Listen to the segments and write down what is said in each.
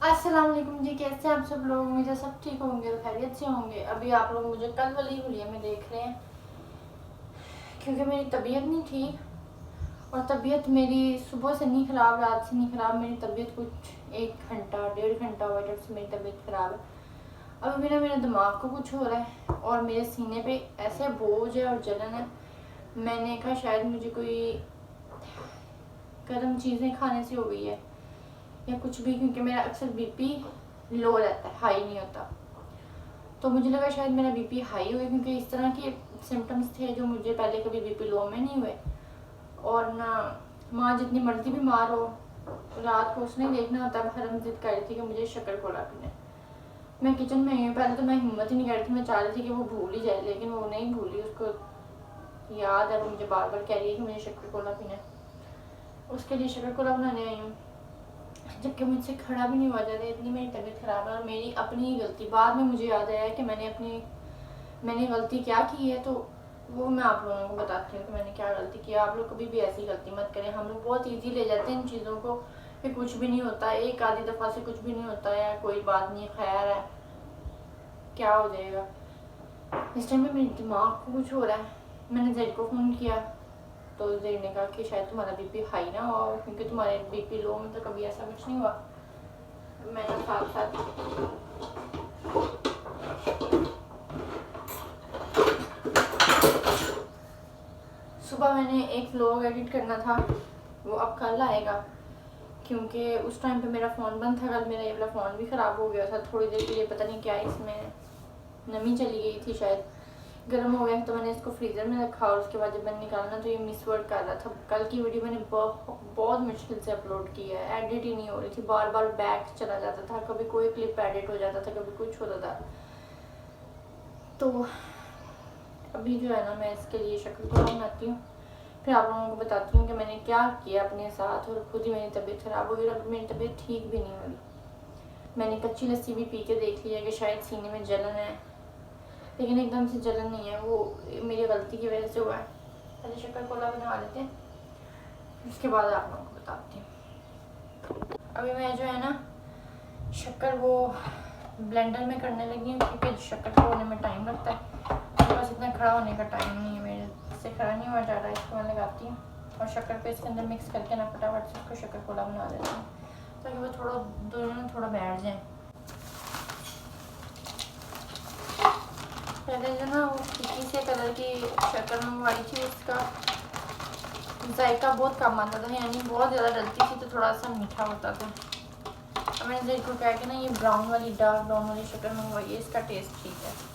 अस्सलाम वालेकुम जी, कैसे हैं आप सब लोग। मुझे सब ठीक होंगे और खैरियत से होंगे। अभी आप लोग मुझे कल वाली वीडियो में देख रहे हैं क्योंकि मेरी तबीयत नहीं ठीक और तबीयत मेरी सुबह से नहीं ख़राब, रात से नहीं ख़राब। मेरी तबीयत कुछ 1 घंटा 1.5 घंटा हुआ जब से मेरी तबीयत ख़राब है। अभी भी ना मेरे दिमाग को कुछ हो रहा है और मेरे सीने पे ऐसे बोझ है और जलन है। मैंने कहा शायद मुझे कोई गर्म चीज़ें खाने से हो गई है या कुछ भी, क्योंकि मेरा अक्सर बीपी लो रहता है, हाई नहीं होता। तो मुझे लगा शायद मेरा बीपी हाई हुआ, क्योंकि इस तरह के सिम्टम्स थे जो मुझे पहले कभी बीपी लो में नहीं हुए। और ना माँ जितनी मर्जी बीमार हो, रात को उसने देखना होता है। हरम जिद कर रही थी कि मुझे शक्कर कोला पीना है। मैं किचन में आई हूँ, पहले तो मैं हिम्मत ही नहीं कर रही थी। मैं चाह रही थी कि वो भूल ही जाए, लेकिन वो नहीं भूली। उसको याद है, वो मुझे बार बार कह रही है कि मुझे शक्कर कोला पीना है। उसके लिए शक्कर कोला बनाने आई हूँ, जबकि मुझसे खड़ा भी नहीं हुआ जाता। इतनी मेरी तबीयत ख़राब है और मेरी अपनी ही गलती। बाद में मुझे याद आया कि मैंने गलती क्या की है, तो वो मैं आप लोगों को बताती हूँ कि मैंने क्या गलती की। आप लोग कभी भी ऐसी गलती मत करें। हम लोग बहुत ईजी ले जाते हैं इन चीज़ों को कि कुछ भी नहीं होता, एक आधी दफ़ा से कुछ भी नहीं होता है, कोई बात नहीं, खैर है, क्या हो जाएगा। इस टाइम में मेरे दिमाग को कुछ हो रहा है। मैंने जैड को फ़ोन किया तो जैड ने कहा कि शायद तुम्हारा बीपी हाई ना हो, क्योंकि तुम्हारे बीपी लो में तो कभी ऐसा कुछ नहीं हुआ। मैंने साथ साथ सुबह मैंने एक व्लॉग एडिट करना था, वो अब कल आएगा, क्योंकि उस टाइम पे मेरा फ़ोन बंद था। कल मेरा ये वाला फ़ोन भी ख़राब हो गया था थोड़ी देर के लिए। पता नहीं क्या इसमें नमी चली गई थी, शायद गर्म हो गया। तो मैंने इसको फ्रीज़र में रखा और उसके बाद जब मैंने निकालना तो ये मिस वर्क कर रहा था। कल की वीडियो मैंने बहुत मुश्किल से अपलोड की है, एडिट ही नहीं हो रही थी। बार बार बैक चला जाता था, कभी कोई क्लिप एडिट हो जाता था, कभी कुछ होता था। तो अभी जो है ना, मैं इसके लिए शक्कर कोला बनाती हूँ, फिर आप लोगों को बताती हूँ कि मैंने क्या किया अपने साथ। और खुद ही मेरी तबीयत ख़राब हो गई और मेरी तबीयत ठीक भी नहीं हुई। मैंने कच्ची लस्सी भी पी के देख लिया कि शायद सीने में जलन है, लेकिन एकदम से जलन नहीं है, वो मेरी गलती की वजह से हुआ है। पहले शक्कर कोला बना लेते हैं, उसके बाद आप लोगों को बताती हूँ। अभी मैं जो है ना शक्कर वो ब्लेंडर में करने लगी हूँ, क्योंकि शक्कर को होने में टाइम लगता है। मेरे पास इतना खड़ा होने का टाइम नहीं है, मेरे से खड़ा नहीं हुआ जा रहा है। इसको मैं लगाती हूँ और शक्कर को इसके अंदर मिक्स करके ना फटाफट से इसको शक्कर कोला बना देती हूँ, ताकि वो दोनों थोड़ा बैठ जाए। पहले जो ना वो फीकी से कलर की शक्कर मंगवाई थी, उसका जायका बहुत कम आता था, यानी बहुत ज़्यादा डलती थी तो थोड़ा सा मीठा होता था। अब मैंने जेड को कहा कि ना ये ब्राउन वाली, डार्क ब्राउन वाली शक्कर मंगवाइए, इसका टेस्ट ठीक है।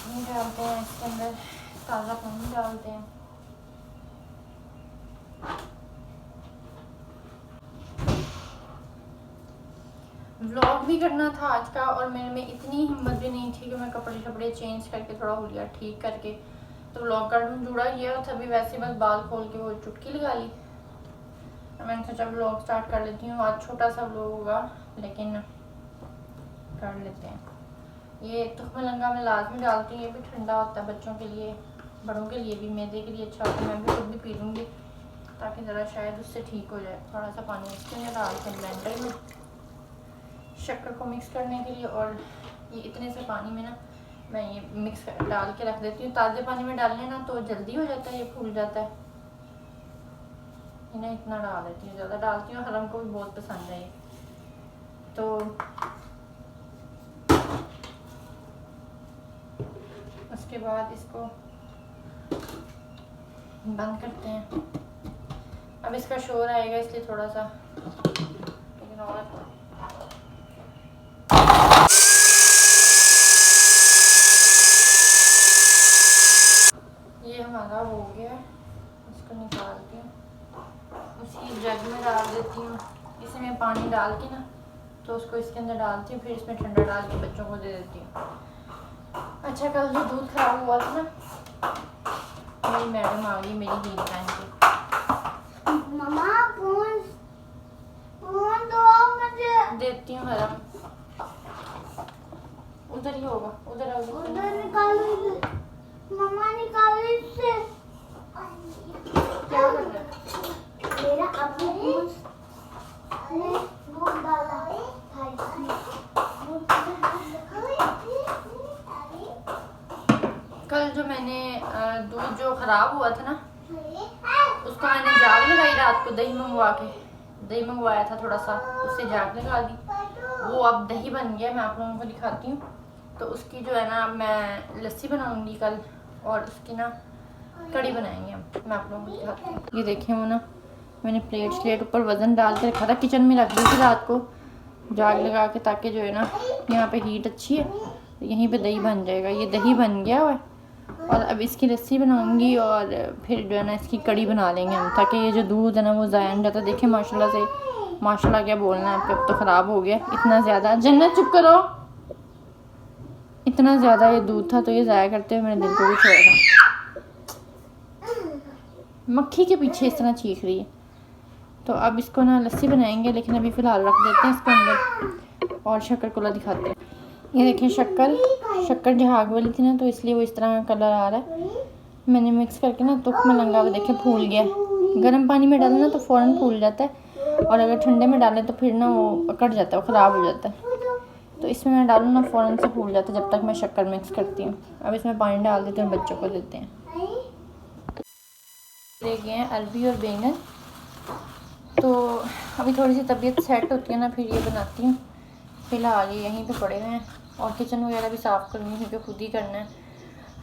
डालते हैं इसके अंदर, ताज़ा पानी डालते हैं। व्लॉग भी करना था आज का और मेरे में इतनी हिम्मत भी नहीं थी कि मैं कपड़े शपड़े चेंज करके थोड़ा हुलिया ठीक करके तो व्लॉग कर लूँ। जुड़ा ये था अभी वैसे, बस बाल खोल के वो चुटकी लगा ली। मैंने सोचा व्लॉग स्टार्ट कर लेती हूँ। आज छोटा सा व्लॉग होगा, लेकिन कर लेते हैं। ये तुख्म लंगा मैं लाजमी डालती हूँ, ये भी ठंडा होता है बच्चों के लिए, बड़ों के लिए भी, मैदे के लिए अच्छा होता है। मैं भी खुद भी पी लूँगी ताकि ज़रा शायद उससे ठीक हो जाए। थोड़ा सा पानी इसके अंदर डाल के ब्लेंडर में शक्कर को मिक्स करने के लिए, और ये इतने से पानी में ना मैं ये मिक्स डाल के रख देती हूँ। ताज़े पानी में डालने ना तो जल्दी हो जाता है, ये फूल जाता है। इन्हें इतना डाल देती हूँ, ज़्यादा डालती हूँ, हरम को भी बहुत पसंद है ये। तो उसके बाद इसको बंद करते हैं। अब इसका शोर आएगा इसलिए थोड़ा सा, लेकिन और ये हमारा हो गया। इसको निकालती हूँ, उसी जग में डाल देती हूँ। इसे मैं पानी डाल के ना तो उसको इसके अंदर डालती हूँ, फिर इसमें ठंडा डाल के बच्चों को दे देती हूँ। अच्छा, कल जो दूध खराब हुआ था ना, मेरी मैडम आ गई मेरी हील पहन के। मम्मा फोन दो मुझे। देती हूँ हरम, उधर ही होगा, उधर उधर निकालो, मम्मा निकालो इससे। क्या करना है? मेरा अपने दूध डाला ख़राब हुआ था ना, उसको मैंने जाग लगाई रात को, दही मंगवाया था थोड़ा सा, उससे जाग लगा दी। वो अब दही बन गया, मैं आप लोगों को दिखाती हूँ। तो उसकी जो है ना मैं लस्सी बनाऊँगी कल, और उसकी ना कड़ी बनाएंगे हम, मैं आप लोगों को दिखाती हूँ। ये देखें वो ना मैंने प्लेट ऊपर वज़न डाल के रखा था, किचन में रख दी थी रात को जाग लगा के, ताकि जो है ना यहाँ पे हीट अच्छी है, तो यहीं पे दही बन जाएगा। ये दही बन गया हुआ है, और अब इसकी लस्सी बनाऊंगी, और फिर जो है ना इसकी कड़ी बना लेंगे हम, ताकि ये जो दूध है ना वो ज़ाया नहीं जाता। देखिए माशाल्लाह से, माशाल्लाह क्या बोलना है आपको, अब तो ख़राब हो गया इतना ज़्यादा। जन्नत चुप करो, इतना ज़्यादा ये दूध था, तो ये ज़ाया करते हुए मेरे दिल को भी छोड़ा था। मक्खी के पीछे इस तरह चीख रही है। तो अब इसको ना लस्सी बनाएंगे, लेकिन अभी फ़िलहाल रख देते हैं इसको अंदर, और शक्कर कोला दिखाते हैं। ये देखिए शक्कर जहाग वाली थी ना, तो इसलिए वो इस तरह का कलर आ रहा है। मैंने मिक्स करके ना तुख में लंगा के देखिए फूल गया। गर्म पानी में डालें ना तो फ़ौरन फूल जाता है, और अगर ठंडे में डालें तो फिर ना वो कट जाता है, वो ख़राब हो जाता है। तो इसमें मैं डालूँ ना फ़ौरन से फूल जाता है, जब तक मैं शक्कर मिक्स करती हूँ। अब इसमें पानी डाल देते हैं, बच्चों को देते हैं। ले गए हैं अरबी और बैंगन, तो अभी थोड़ी सी तबीयत सेट होती है ना फिर ये बनाती हूँ। फ़िलहाल ये यहीं पे पड़े हुए हैं, और किचन वगैरह भी साफ़ करनी है क्योंकि खुद ही करना है।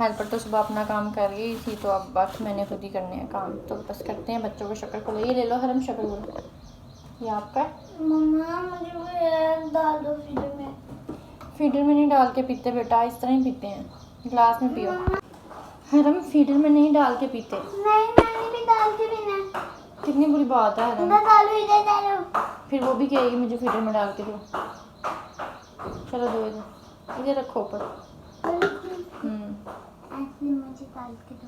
हेल्पर तो सुबह अपना काम कर गई थी, तो अब बाकी मैंने खुद ही करने हैं काम। तो बस करते हैं बच्चों को शक्कर कोला। ये ले लो हरम शक्कर कोला, ये आपका है। मम्मा मुझे वो डाल दो फीडर में। फीडर में नहीं डाल के पीते बेटा, इस तरह ही पीते हैं, गिलास में पियो। हरम फीडर में नहीं डाल के पीते। नहीं मैंने भी डाल के पीना। कितनी बुरी बात है हरम। इधर डालो इधर डालो। फिर वो भी कहेगी मुझे फीडर में डाल के दो। चलो दो इधर रखो ऊपर। ऐसे मुझे डाल के दो।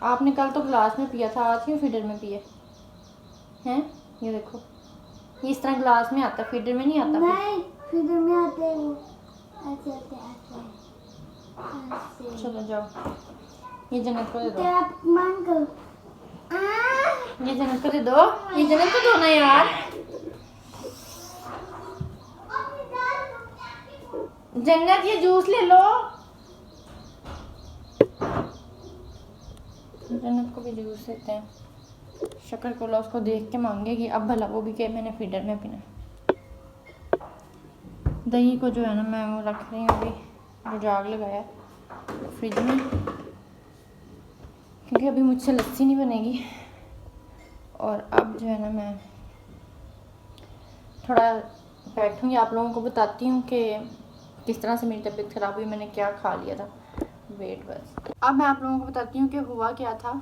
आपने कल तो गिलास में पिया था, आज क्यों फीडर में पिए हैं? ये देखो, ये इस तरह गिलास में आता है, फीडर में नहीं आता। नहीं फीडर में आते हैं वो, ऐसे ऐसे ऐसे। चलो जाओ, ये जन्नत को दे दो। आप मान करो। ये जन्नत को दे दो, ये जन्नत को दो ना यार। जन्नत ये जूस ले लो, जन्नत को भी जूस देते हैं। शक्कर कोला उसको देख के मांगेगी, अब भला वो भी कहे मैंने फीडर में पीना। दही को जो है ना मैं वो रख रही हूँ अभी, जो जाग लगाया फ्रिज में, क्योंकि अभी मुझसे लस्सी नहीं बनेगी। और अब जो है ना मैं थोड़ा बैठूँगी, आप लोगों को बताती हूँ कि किस तरह से मेरी तबीयत ख़राब हुई, मैंने क्या खा लिया था। वेट बस, अब मैं आप लोगों को बताती हूँ कि हुआ क्या था।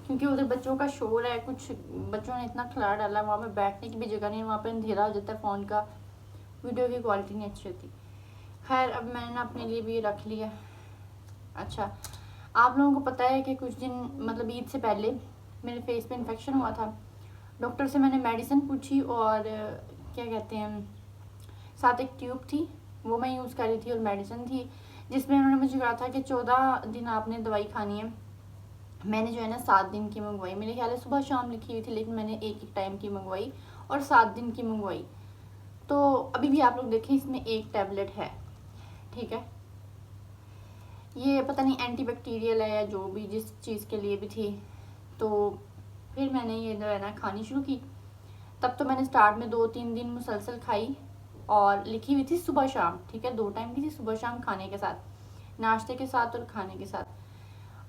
क्योंकि उधर बच्चों का शोर है, कुछ बच्चों ने इतना खिला डाला, वहाँ पे बैठने की भी जगह नहीं है, वहाँ पे अंधेरा हो जाता है, फ़ोन का वीडियो की क्वालिटी नहीं अच्छी होती। खैर अब मैंने ना अपने लिए भी रख लिया। अच्छा, आप लोगों को पता है कि कुछ दिन मतलब ईद से पहले मेरे फेस पे इन्फेक्शन हुआ था। डॉक्टर से मैंने मेडिसिन पूछी, और क्या कहते हैं, साथ एक ट्यूब थी वो मैं यूज़ कर रही थी, और मेडिसिन थी जिसमें उन्होंने मुझे कहा था कि 14 दिन आपने दवाई खानी है। मैंने जो है ना 7 दिन की मंगवाई, मेरे ख्याल है सुबह शाम लिखी हुई थी, लेकिन मैंने एक टाइम की मंगवाई और 7 दिन की मंगवाई। तो अभी भी आप लोग देखें इसमें एक टैबलेट है, ठीक है। ये पता नहीं एंटीबैक्टीरियल है या जो भी, जिस चीज़ के लिए भी थी। तो फिर मैंने ये जो है ना खानी शुरू की। तब तो मैंने स्टार्ट में 2-3 दिन मुसलसल खाई, और लिखी हुई थी सुबह शाम, ठीक है, 2 टाइम की थी, सुबह शाम खाने के साथ, नाश्ते के साथ और खाने के साथ।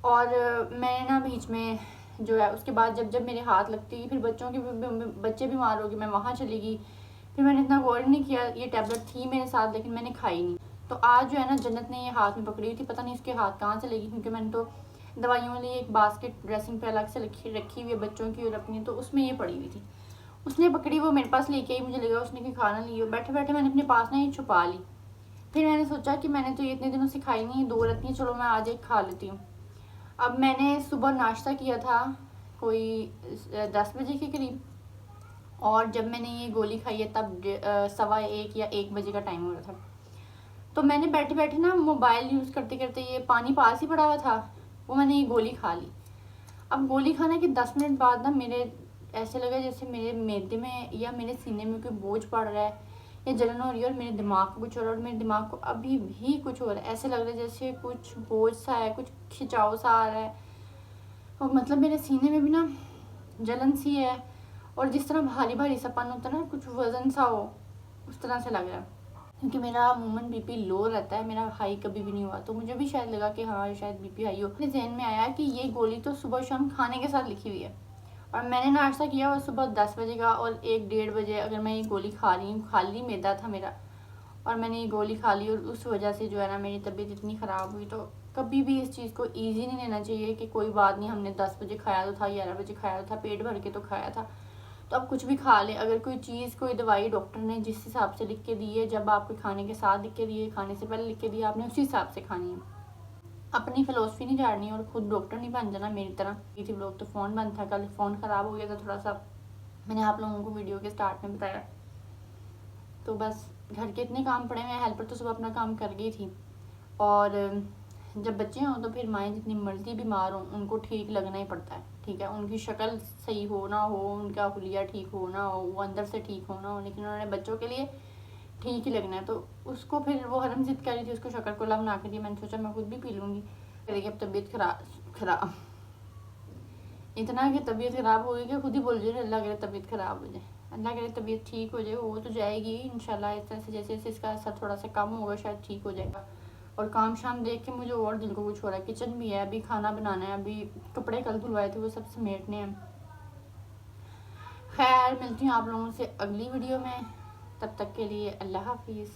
और मैंने ना बीच में जो है उसके बाद जब मेरे हाथ लगती गई, फिर बच्चे बीमार हो गए, मैं वहाँ चली गई, फिर मैंने इतना गौर नहीं किया। ये टैबलेट थी मेरे साथ लेकिन मैंने खाई नहीं। तो आज जो है ना जन्नत ने ये हाथ में पकड़ी हुई थी, पता नहीं इसके हाथ कहाँ चले गई, क्योंकि मैंने तो दवाइयों वाली एक बास्केट ड्रेसिंग पे अलग से रखी हुई है बच्चों की और अपनी, तो उसमें ये पड़ी हुई थी। उसने पकड़ी, वो मेरे पास लेके आई, मुझे लगा उसने कोई खाना ली हो। बैठे बैठे मैंने अपने पास ना ये छुपा ली। फिर मैंने सोचा कि मैंने तो ये इतने दिनों से खाई नहीं, 2 रहती हैं, चलो मैं आज एक खा लेती हूँ। अब मैंने सुबह नाश्ता किया था कोई 10 बजे के करीब, और जब मैंने ये गोली खाई है तब 1:15 या 1 बजे का टाइम हो रहा था। तो मैंने बैठे बैठे ना मोबाइल यूज़ करते करते, ये पानी पास ही पड़ा हुआ था, वो मैंने ये गोली खा ली। अब गोली खाने के 10 मिनट बाद ना मेरे ऐसे लगा जैसे मेरे मैदे में या मेरे सीने में कोई बोझ पड़ रहा है या जलन हो रही है, और मेरे दिमाग को कुछ हो रहा है, और मेरे दिमाग को अभी भी कुछ हो रहा है। ऐसे लग रहा है जैसे कुछ बोझ सा है, कुछ खिंचाव सा आ रहा है। और मतलब मेरे सीने में भी ना जलन सी है, और जिस तरह भारी भारी सपन होता है ना, कुछ वज़न सा हो, उस तरह से लग रहा है। क्योंकि मेरा अमूमन बीपी लो रहता है, मेरा हाई कभी भी नहीं हुआ, तो मुझे भी शायद लगा कि हाँ शायद बीपी हाई हो। मेरे जहन में आया कि ये गोली तो सुबह शाम खाने के साथ लिखी हुई है, और मैंने नाश्ता किया और सुबह 10 बजे का, और 1-1:30 बजे अगर मैं ये गोली खा रही हूँ, खाली मैदा था मेरा, और मैंने ये गोली खा ली, और उस वजह से जो है ना मेरी तबीयत इतनी ख़राब हुई। तो कभी भी इस चीज़ को ईजी नहीं लेना चाहिए कि कोई बात नहीं, हमने 10 बजे खाया तो था, 11 बजे खाया तो था, पेट भर के तो खाया था, तो आप कुछ भी खा लें। अगर कोई चीज़, कोई दवाई डॉक्टर ने जिस हिसाब से लिख के दी है, जब आपके खाने के साथ लिख के दी है, खाने से पहले लिख के दिया, आपने उसी हिसाब से खानी है। अपनी फिलोसफी नहीं झाड़नी और खुद डॉक्टर नहीं बन जाना मेरी तरह। ये थी व्लॉग, तो फ़ोन बंद था कल, फ़ोन ख़राब हो गया था थोड़ा सा, मैंने आप लोगों को वीडियो के स्टार्ट में बताया। तो बस घर के इतने काम पड़े हुए, हेल्पर तो सुबह अपना काम कर गई थी, और जब बच्चे हों तो फिर माएँ जितनी मर्ज़ी बीमार हों, उनको ठीक लगना ही पड़ता है, ठीक है। उनकी शक्ल सही हो ना हो, उनका हुलिया ठीक हो ना हो, वो अंदर से ठीक हो ना हो, लेकिन उन्होंने बच्चों के लिए ठीक ही लगना है। तो उसको फिर वो हरम ज़िद कर रही थी, उसको शक्कर कोला बना के दी, मैंने सोचा मैं खुद भी पी लूँगी। करेगी अब तबीयत खराब इतना कि तबीयत ख़राब हो गई कि खुद ही बोल रही है अल्लाह करे तबीयत ख़राब हो जाए, अल्लाह करे तबीयत ठीक हो जाए। हो तो जाएगी इंशाल्लाह, इस तरह से जैसे जैसे इसका असर थोड़ा सा कम होगा शायद ठीक हो जाएगा। और काम शाम देख के मुझे और दिल को कुछ हो रहा है। किचन भी है, अभी खाना बनाना है, अभी कपड़े कल धुलवाए थे वो सब समेटने हैं। खैर मिलती हूँ आप लोगों से अगली वीडियो में, तब तक के लिए अल्लाह हाफिज़।